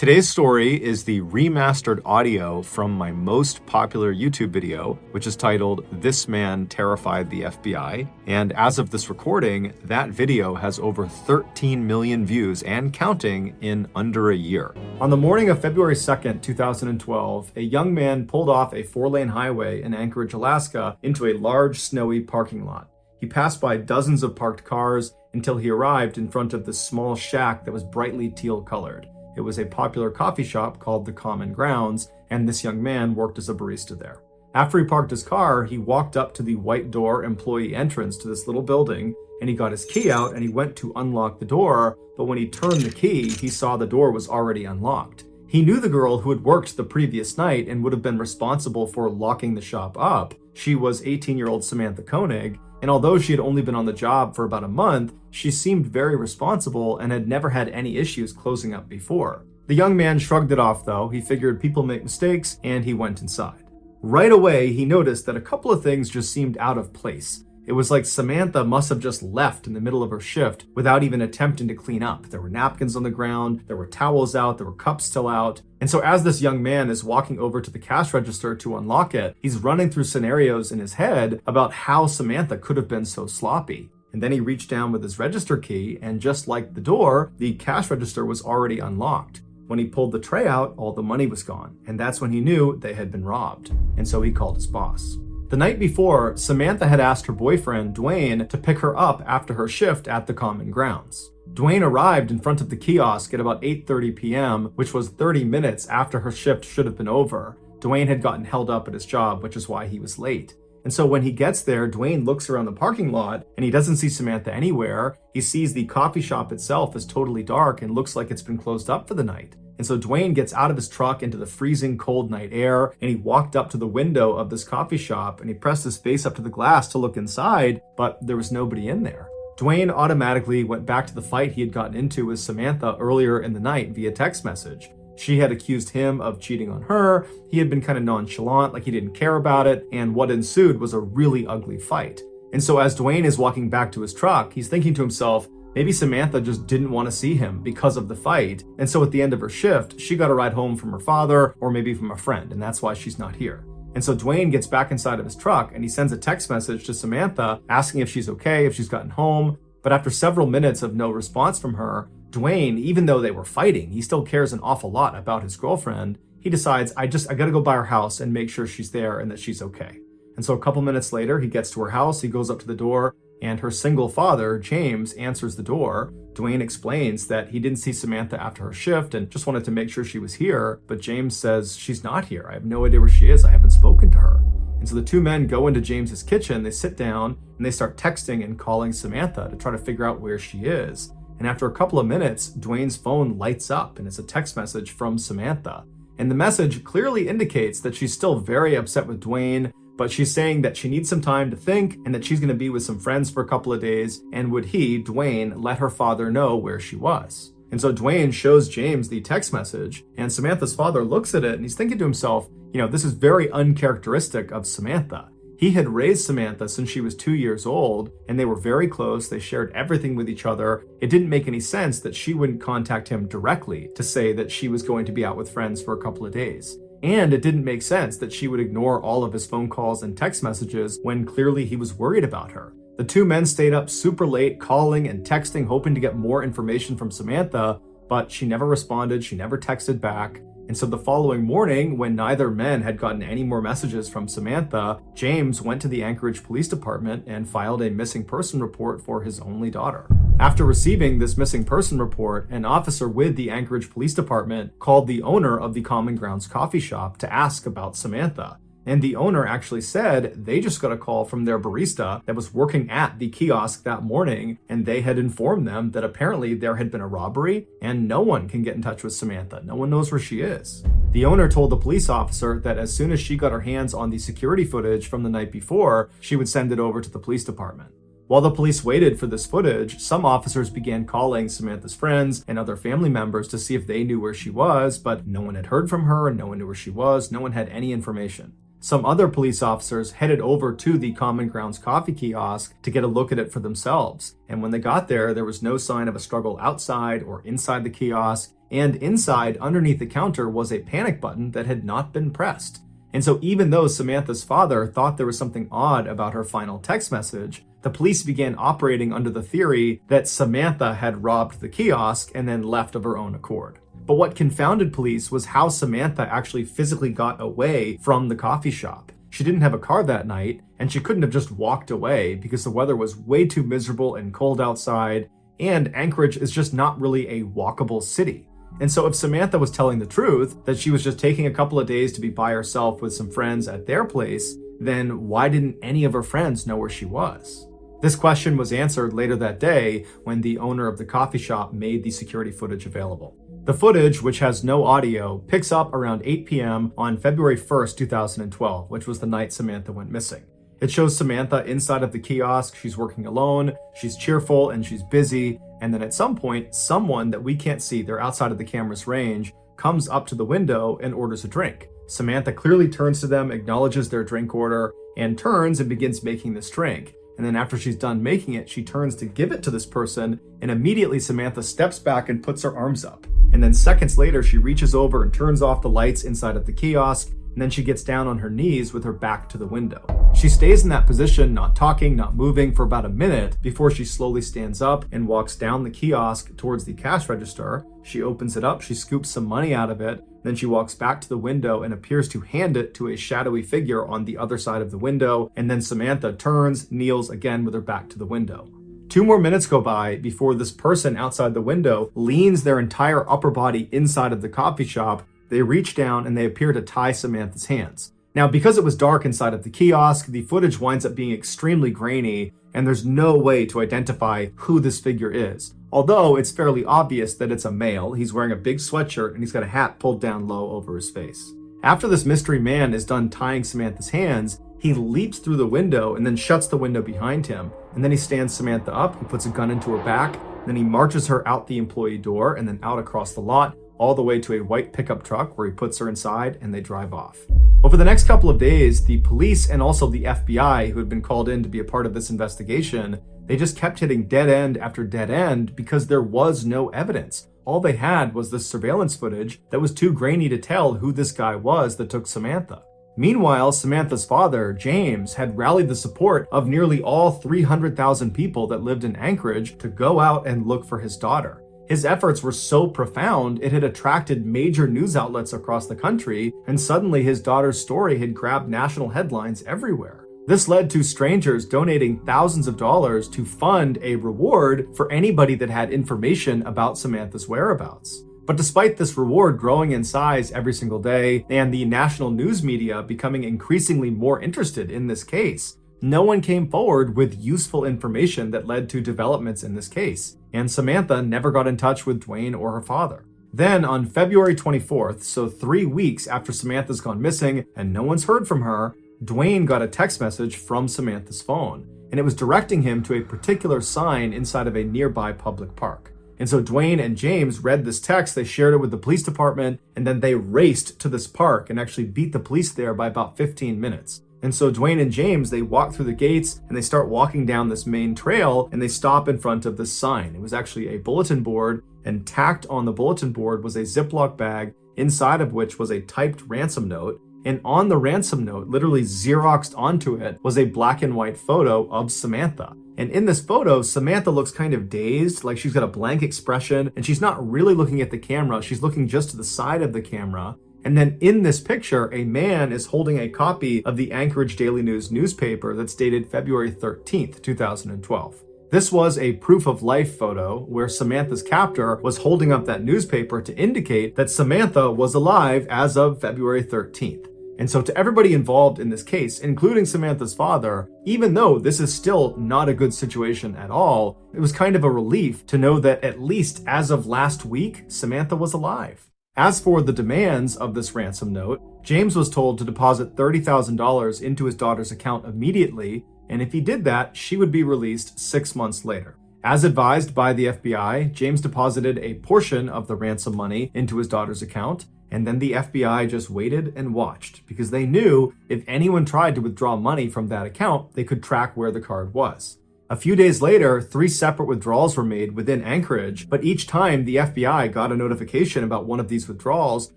Today's story is the remastered audio from my most popular YouTube video, which is titled "This Man Terrified the FBI." And as of this recording, that video has over 13 million views and counting in under a year. On the morning of February 2nd, 2012, a young man pulled off a 4-lane highway in Anchorage, Alaska into a large snowy parking lot. He passed by dozens of parked cars until he arrived in front of this small shack that was brightly teal colored. It was a popular coffee shop called the Common Grounds, and this young man worked as a barista there. After he parked his car, he walked up to the white door employee entrance to this little building, and he got his key out and he went to unlock the door, but when he turned the key, he saw the door was already unlocked. He knew the girl who had worked the previous night and would have been responsible for locking the shop up. She was 18-year-old Samantha Koenig, and although she had only been on the job for about a month, she seemed very responsible and had never had any issues closing up before. The young man shrugged it off though. He figured people make mistakes, and he went inside. Right away, he noticed that a couple of things just seemed out of place. It was like Samantha must have just left in the middle of her shift without even attempting to clean up. There were napkins on the ground, there were towels out, there were cups still out. And so as this young man is walking over to the cash register to unlock it, he's running through scenarios in his head about how Samantha could have been so sloppy. And then he reached down with his register key, and just like the door, the cash register was already unlocked. When he pulled the tray out, all the money was gone, and that's when he knew they had been robbed. And so he called his boss. The night before, Samantha had asked her boyfriend, Dwayne, to pick her up after her shift at the Common Grounds. Dwayne arrived in front of the kiosk at about 8:30 p.m., which was 30 minutes after her shift should have been over. Dwayne had gotten held up at his job, which is why he was late. And so when he gets there, Dwayne looks around the parking lot and he doesn't see Samantha anywhere. He sees the coffee shop itself is totally dark and looks like it's been closed up for the night. And so Dwayne gets out of his truck into the freezing cold night air, and he walked up to the window of this coffee shop and he pressed his face up to the glass to look inside, but there was nobody in there. Dwayne automatically went back to the fight he had gotten into with Samantha earlier in the night via text message. She had accused him of cheating on her, he had been kind of nonchalant, like he didn't care about it, and what ensued was a really ugly fight. And so as Dwayne is walking back to his truck, he's thinking to himself, maybe Samantha just didn't want to see him because of the fight, and so at the end of her shift, she got a ride home from her father or maybe from a friend, and that's why she's not here. And so Dwayne gets back inside of his truck and he sends a text message to Samantha asking if she's okay, if she's gotten home, but after several minutes of no response from her, Dwayne, even though they were fighting, he still cares an awful lot about his girlfriend. He decides, I gotta go by her house and make sure she's there and that she's okay. And so a couple minutes later, he gets to her house, he goes up to the door, and her single father, James, answers the door. Dwayne explains that he didn't see Samantha after her shift and just wanted to make sure she was here, but James says, she's not here. I have no idea where she is. I haven't spoken to her. And so the two men go into James's kitchen, they sit down, and they start texting and calling Samantha to try to figure out where she is. And after a couple of minutes, Dwayne's phone lights up and it's a text message from Samantha. And the message clearly indicates that she's still very upset with Dwayne, but she's saying that she needs some time to think and that she's going to be with some friends for a couple of days, and would he, Dwayne, let her father know where she was. And so Dwayne shows James the text message, and Samantha's father looks at it and he's thinking to himself, this is very uncharacteristic of Samantha. He had raised Samantha since she was 2 years old, and they were very close. They shared everything with each other. It didn't make any sense that she wouldn't contact him directly to say that she was going to be out with friends for a couple of days. And it didn't make sense that she would ignore all of his phone calls and text messages when clearly he was worried about her. The two men stayed up super late, calling and texting, hoping to get more information from Samantha, but she never responded, she never texted back. And so the following morning, when neither men had gotten any more messages from Samantha, James went to the Anchorage Police Department and filed a missing person report for his only daughter. After receiving this missing person report, an officer with the Anchorage Police Department called the owner of the Common Grounds coffee shop to ask about Samantha. And the owner actually said they just got a call from their barista that was working at the kiosk that morning, and they had informed them that apparently there had been a robbery and no one can get in touch with Samantha. No one knows where she is. The owner told the police officer that as soon as she got her hands on the security footage from the night before, she would send it over to the police department. While the police waited for this footage, some officers began calling Samantha's friends and other family members to see if they knew where she was, but no one had heard from her and no one knew where she was. No one had any information. Some other police officers headed over to the Common Grounds coffee kiosk to get a look at it for themselves. And when they got there, there was no sign of a struggle outside or inside the kiosk. and inside, underneath the counter, was a panic button that had not been pressed. And so even though Samantha's father thought there was something odd about her final text message, the police began operating under the theory that Samantha had robbed the kiosk and then left of her own accord. But what confounded police was how Samantha actually physically got away from the coffee shop. She didn't have a car that night, and she couldn't have just walked away because the weather was way too miserable and cold outside, and Anchorage is just not really a walkable city. And so if Samantha was telling the truth, that she was just taking a couple of days to be by herself with some friends at their place, then why didn't any of her friends know where she was? This question was answered later that day when the owner of the coffee shop made the security footage available. The footage, which has no audio, picks up around 8 p.m. on February 1st, 2012, which was the night Samantha went missing. It shows Samantha inside of the kiosk. She's working alone, she's cheerful, and she's busy. And then at some point, someone that we can't see, they're outside of the camera's range, comes up to the window and orders a drink. Samantha clearly turns to them, acknowledges their drink order, and turns and begins making this drink. And then after she's done making it, she turns to give it to this person, and immediately Samantha steps back and puts her arms up. And then seconds later, she reaches over and turns off the lights inside of the kiosk, and then she gets down on her knees with her back to the window. She stays in that position, not talking, not moving, for about a minute before she slowly stands up and walks down the kiosk towards the cash register. She opens it up, she scoops some money out of it, then she walks back to the window and appears to hand it to a shadowy figure on the other side of the window, and then Samantha turns, kneels again with her back to the window. 2 more minutes go by before this person outside the window leans their entire upper body inside of the coffee shop. They reach down and they appear to tie Samantha's hands. Now, because it was dark inside of the kiosk, the footage winds up being extremely grainy, and there's no way to identify who this figure is. Although it's fairly obvious that it's a male. He's wearing a big sweatshirt and he's got a hat pulled down low over his face. After this mystery man is done tying Samantha's hands, he leaps through the window and then shuts the window behind him. And then he stands Samantha up, he puts a gun into her back, then he marches her out the employee door and then out across the lot, all the way to a white pickup truck where he puts her inside and they drive off. Over the next couple of days, the police and also the FBI, who had been called in to be a part of this investigation, they just kept hitting dead end after dead end because there was no evidence. All they had was this surveillance footage that was too grainy to tell who this guy was that took Samantha. Meanwhile, Samantha's father, James, had rallied the support of nearly all 300,000 people that lived in Anchorage to go out and look for his daughter. His efforts were so profound, it had attracted major news outlets across the country, and suddenly his daughter's story had grabbed national headlines everywhere. This led to strangers donating thousands of dollars to fund a reward for anybody that had information about Samantha's whereabouts. But despite this reward growing in size every single day and the national news media becoming increasingly more interested in this case, no one came forward with useful information that led to developments in this case, and Samantha never got in touch with Dwayne or her father. Then on February 24th, so 3 weeks after Samantha's gone missing and no one's heard from her, Dwayne got a text message from Samantha's phone, and it was directing him to a particular sign inside of a nearby public park. And so Dwayne and James read this text, they shared it with the police department, and then they raced to this park and actually beat the police there by about 15 minutes. And so Dwayne and James, they walk through the gates and they start walking down this main trail and they stop in front of this sign. It was actually a bulletin board, and tacked on the bulletin board was a Ziploc bag inside of which was a typed ransom note. And on the ransom note, literally Xeroxed onto it, was a black and white photo of Samantha. And in this photo, Samantha looks kind of dazed, like she's got a blank expression, and she's not really looking at the camera, she's looking just to the side of the camera. And then in this picture, a man is holding a copy of the Anchorage Daily News newspaper that's dated February 13th, 2012. This was a proof of life photo where Samantha's captor was holding up that newspaper to indicate that Samantha was alive as of February 13th. And so to everybody involved in this case, including Samantha's father, even though this is still not a good situation at all, it was kind of a relief to know that at least as of last week, Samantha was alive. As for the demands of this ransom note, James was told to deposit $30,000 into his daughter's account immediately, and if he did that, she would be released 6 months later. As advised by the FBI, James deposited a portion of the ransom money into his daughter's account, and then the FBI just waited and watched because they knew if anyone tried to withdraw money from that account, they could track where the card was. A few days later, 3 separate withdrawals were made within Anchorage, but each time the FBI got a notification about one of these withdrawals,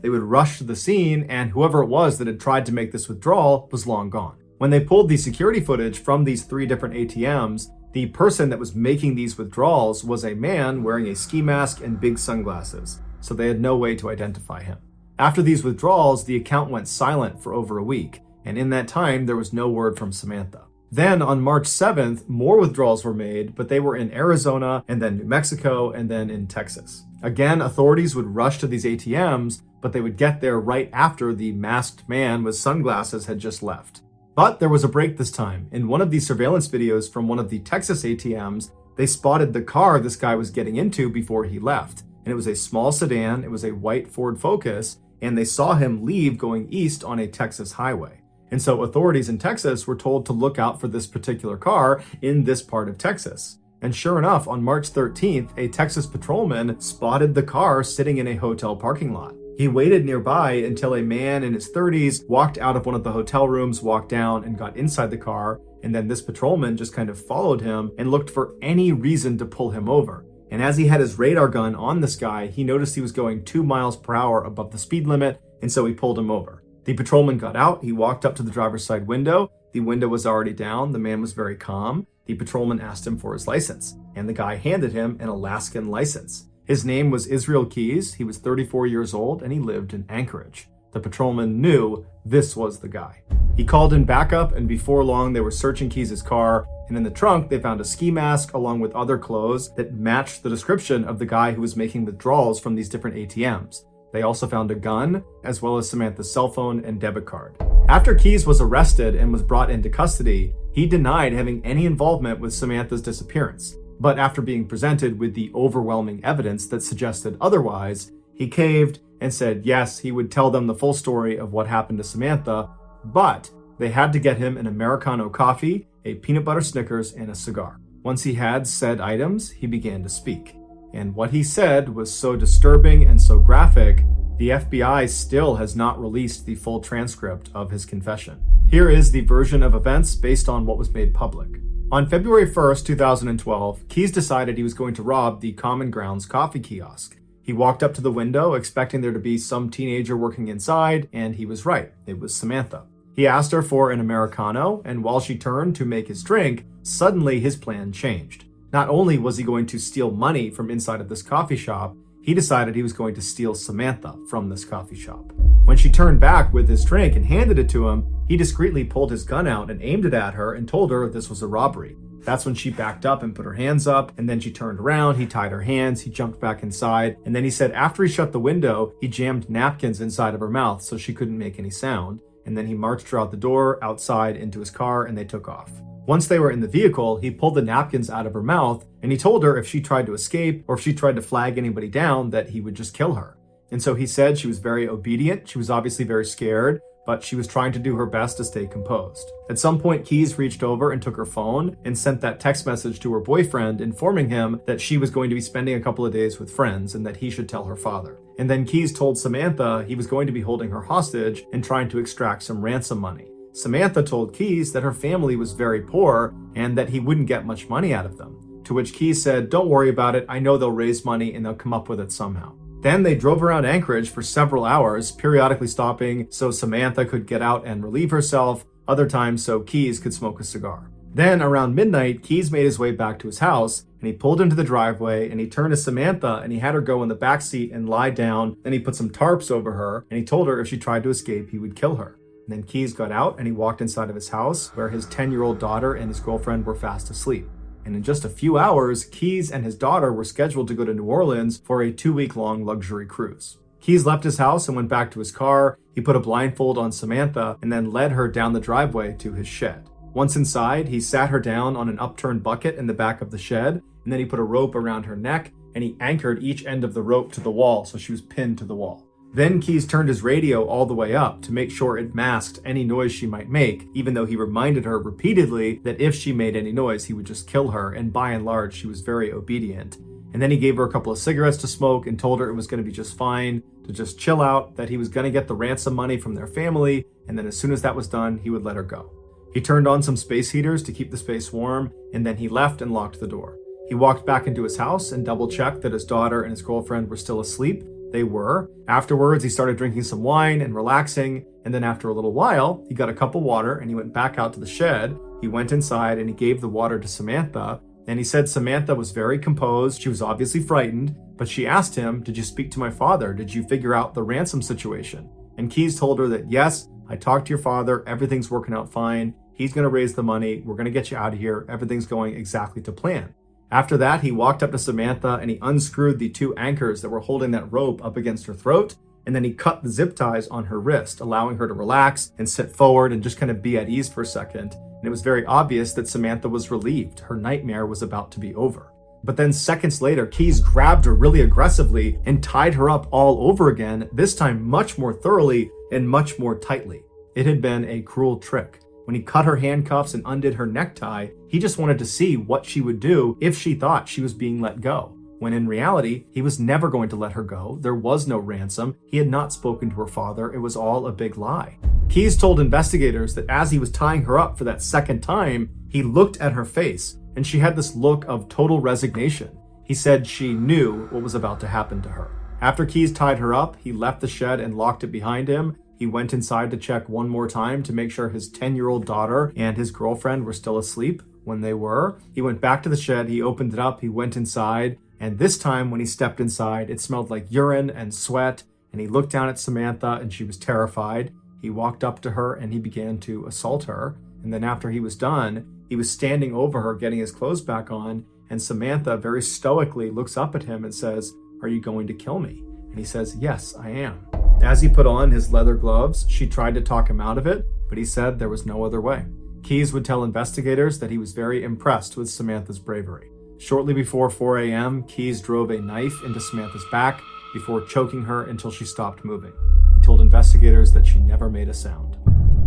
they would rush to the scene, and whoever it was that had tried to make this withdrawal was long gone. When they pulled the security footage from these 3 different ATMs, the person that was making these withdrawals was a man wearing a ski mask and big sunglasses, so they had no way to identify him. After these withdrawals, the account went silent for over a week, and in that time, there was no word from Samantha. Then on March 7th, more withdrawals were made, but they were in Arizona, and then New Mexico, and then in Texas. Again, authorities would rush to these ATMs, but they would get there right after the masked man with sunglasses had just left. But there was a break this time. In one of these surveillance videos from one of the Texas ATMs, they spotted the car this guy was getting into before he left. And it was a small sedan, it was a white Ford Focus, and they saw him leave going east on a Texas highway. And so authorities in Texas were told to look out for this particular car in this part of Texas. And sure enough, on March 13th, a Texas patrolman spotted the car sitting in a hotel parking lot. He waited nearby until a man in his 30s walked out of one of the hotel rooms, walked down, and got inside the car. And then this patrolman just kind of followed him and looked for any reason to pull him over. And as he had his radar gun on this guy, he noticed he was going 2 miles per hour above the speed limit, and so he pulled him over. The patrolman got out, he walked up to the driver's side window. The window was already down, the man was very calm. The patrolman asked him for his license, and the guy handed him an Alaskan license. His name was Israel Keys, he was 34 years old, and he lived in Anchorage. The patrolman knew this was the guy. He called in backup, and before long they were searching Keys' car, and in the trunk they found a ski mask along with other clothes that matched the description of the guy who was making withdrawals from these different ATMs. They also found a gun, as well as Samantha's cell phone and debit card. After Keys was arrested and was brought into custody, he denied having any involvement with Samantha's disappearance. But after being presented with the overwhelming evidence that suggested otherwise, he caved and said yes, he would tell them the full story of what happened to Samantha, but they had to get him an Americano coffee, a peanut butter Snickers, and a cigar. Once he had said items, he began to speak. And what he said was so disturbing and so graphic, the FBI still has not released the full transcript of his confession. Here is the version of events based on what was made public. On February 1st, 2012, Keys decided he was going to rob the Common Grounds coffee kiosk. He walked up to the window expecting there to be some teenager working inside, and he was right. It was Samantha. He asked her for an Americano, and while she turned to make his drink, suddenly his plan changed. Not only was he going to steal money from inside of this coffee shop, he decided he was going to steal Samantha from this coffee shop. When she turned back with his drink and handed it to him, he discreetly pulled his gun out and aimed it at her and told her this was a robbery. That's when she backed up and put her hands up, and then she turned around, he tied her hands, he jumped back inside, and then he said after he shut the window, he jammed napkins inside of her mouth so she couldn't make any sound, and then he marched her out the door, outside, into his car, and they took off. Once they were in the vehicle, he pulled the napkins out of her mouth, and he told her if she tried to escape or if she tried to flag anybody down, that he would just kill her. And so he said she was very obedient. She was obviously very scared, but she was trying to do her best to stay composed. At some point, Keys reached over and took her phone and sent that text message to her boyfriend, informing him that she was going to be spending a couple of days with friends and that he should tell her father. And then Keys told Samantha he was going to be holding her hostage and trying to extract some ransom money. Samantha told Keys that her family was very poor and that he wouldn't get much money out of them. To which Keys said, "Don't worry about it. I know they'll raise money and they'll come up with it somehow." Then they drove around Anchorage for several hours, periodically stopping so Samantha could get out and relieve herself, other times so Keys could smoke a cigar. Then around midnight, Keys made his way back to his house, and he pulled into the driveway and he turned to Samantha and he had her go in the back seat and lie down. Then he put some tarps over her and he told her if she tried to escape, he would kill her. And then Keys got out and he walked inside of his house where his 10-year-old daughter and his girlfriend were fast asleep. And in just a few hours, Keys and his daughter were scheduled to go to New Orleans for a 2-week-long luxury cruise. Keys left his house and went back to his car. He put a blindfold on Samantha and then led her down the driveway to his shed. Once inside, he sat her down on an upturned bucket in the back of the shed, and then he put a rope around her neck and he anchored each end of the rope to the wall so she was pinned to the wall. Then Keys turned his radio all the way up to make sure it masked any noise she might make, even though he reminded her repeatedly that if she made any noise, he would just kill her, and by and large, she was very obedient. And then he gave her a couple of cigarettes to smoke and told her it was going to be just fine, to just chill out, that he was going to get the ransom money from their family, and then as soon as that was done, he would let her go. He turned on some space heaters to keep the space warm, and then he left and locked the door. He walked back into his house and double-checked that his daughter and his girlfriend were still asleep. They were. Afterwards, he started drinking some wine and relaxing, and then after a little while, he got a cup of water and he went back out to the shed. He went inside and he gave the water to Samantha, and he said Samantha was very composed. She was obviously frightened, but she asked him, "Did you speak to my father? Did you figure out the ransom situation?" And Keyes told her that, "Yes, I talked to your father. Everything's working out fine. He's going to raise the money. We're going to get you out of here. Everything's going exactly to plan." After that, he walked up to Samantha and he unscrewed the 2 anchors that were holding that rope up against her throat, and then he cut the zip ties on her wrist, allowing her to relax and sit forward and just kind of be at ease for a second. And it was very obvious that Samantha was relieved. Her nightmare was about to be over. But then seconds later, Keyes grabbed her really aggressively and tied her up all over again, this time much more thoroughly and much more tightly. It had been a cruel trick. When he cut her handcuffs and undid her necktie, he just wanted to see what she would do if she thought she was being let go. When in reality, he was never going to let her go. There was no ransom. He had not spoken to her father. It was all a big lie. Keyes told investigators that as he was tying her up for that second time, he looked at her face, and she had this look of total resignation. He said she knew what was about to happen to her. After Keyes tied her up, he left the shed and locked it behind him. He went inside to check one more time to make sure his 10-year-old daughter and his girlfriend were still asleep. When they were, he went back to the shed, he opened it up, he went inside, and this time when he stepped inside, it smelled like urine and sweat, and he looked down at Samantha and she was terrified. He walked up to her and he began to assault her, and then after he was done, he was standing over her getting his clothes back on, and Samantha very stoically looks up at him and says, "Are you going to kill me?" And he says, "Yes, I am." As he put on his leather gloves, she tried to talk him out of it, but he said there was no other way. Keyes would tell investigators that he was very impressed with Samantha's bravery. Shortly before 4 a.m., Keyes drove a knife into Samantha's back before choking her until she stopped moving. He told investigators that she never made a sound.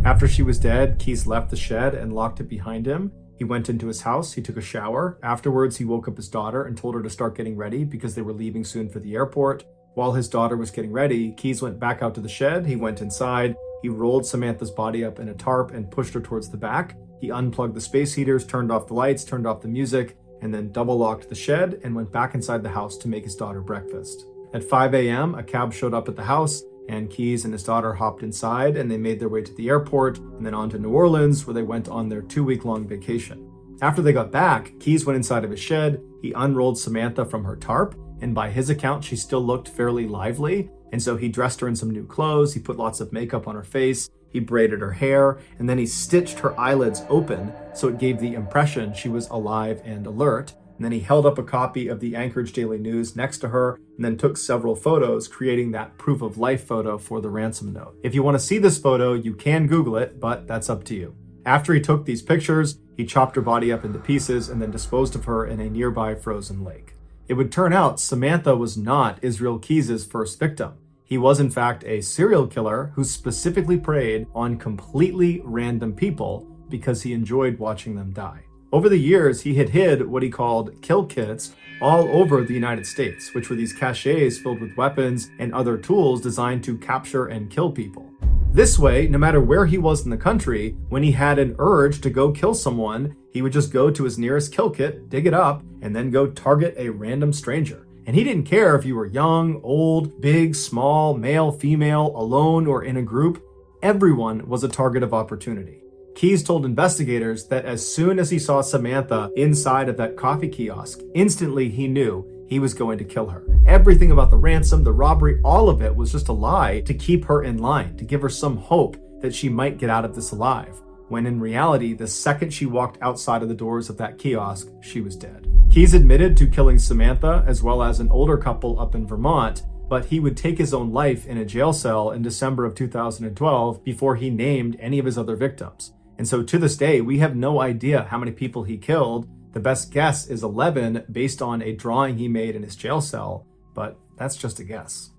After she was dead, Keyes left the shed and locked it behind him. He went into his house, he took a shower. Afterwards, he woke up his daughter and told her to start getting ready because they were leaving soon for the airport. While his daughter was getting ready, Keyes went back out to the shed, he went inside, he rolled Samantha's body up in a tarp and pushed her towards the back. He unplugged the space heaters, turned off the lights, turned off the music, and then double-locked the shed and went back inside the house to make his daughter breakfast. At 5 a.m., a cab showed up at the house, and Keyes and his daughter hopped inside, and they made their way to the airport, and then on to New Orleans, where they went on their 2-week-long vacation. After they got back, Keyes went inside of his shed, he unrolled Samantha from her tarp, and by his account, she still looked fairly lively, and so he dressed her in some new clothes, he put lots of makeup on her face, he braided her hair, and then he stitched her eyelids open so it gave the impression she was alive and alert. And then he held up a copy of the Anchorage Daily News next to her and then took several photos, creating that proof of life photo for the ransom note. If you want to see this photo, you can Google it, but that's up to you. After he took these pictures, he chopped her body up into pieces and then disposed of her in a nearby frozen lake. It would turn out Samantha was not Israel Keyes' first victim. He was in fact a serial killer who specifically preyed on completely random people because he enjoyed watching them die. Over the years, he had hid what he called kill kits all over the United States, which were these caches filled with weapons and other tools designed to capture and kill people. This way, no matter where he was in the country, when he had an urge to go kill someone, he would just go to his nearest kill kit, dig it up, and then go target a random stranger. And he didn't care if you were young, old, big, small, male, female, alone, or in a group. Everyone was a target of opportunity. Keyes told investigators that as soon as he saw Samantha inside of that coffee kiosk, instantly he knew he was going to kill her. Everything about the ransom, the robbery, all of it was just a lie to keep her in line, to give her some hope that she might get out of this alive. When in reality, the second she walked outside of the doors of that kiosk, she was dead. Keyes admitted to killing Samantha as well as an older couple up in Vermont, but he would take his own life in a jail cell in December of 2012 before he named any of his other victims. And so to this day, we have no idea how many people he killed. The best guess is 11 based on a drawing he made in his jail cell, but that's just a guess.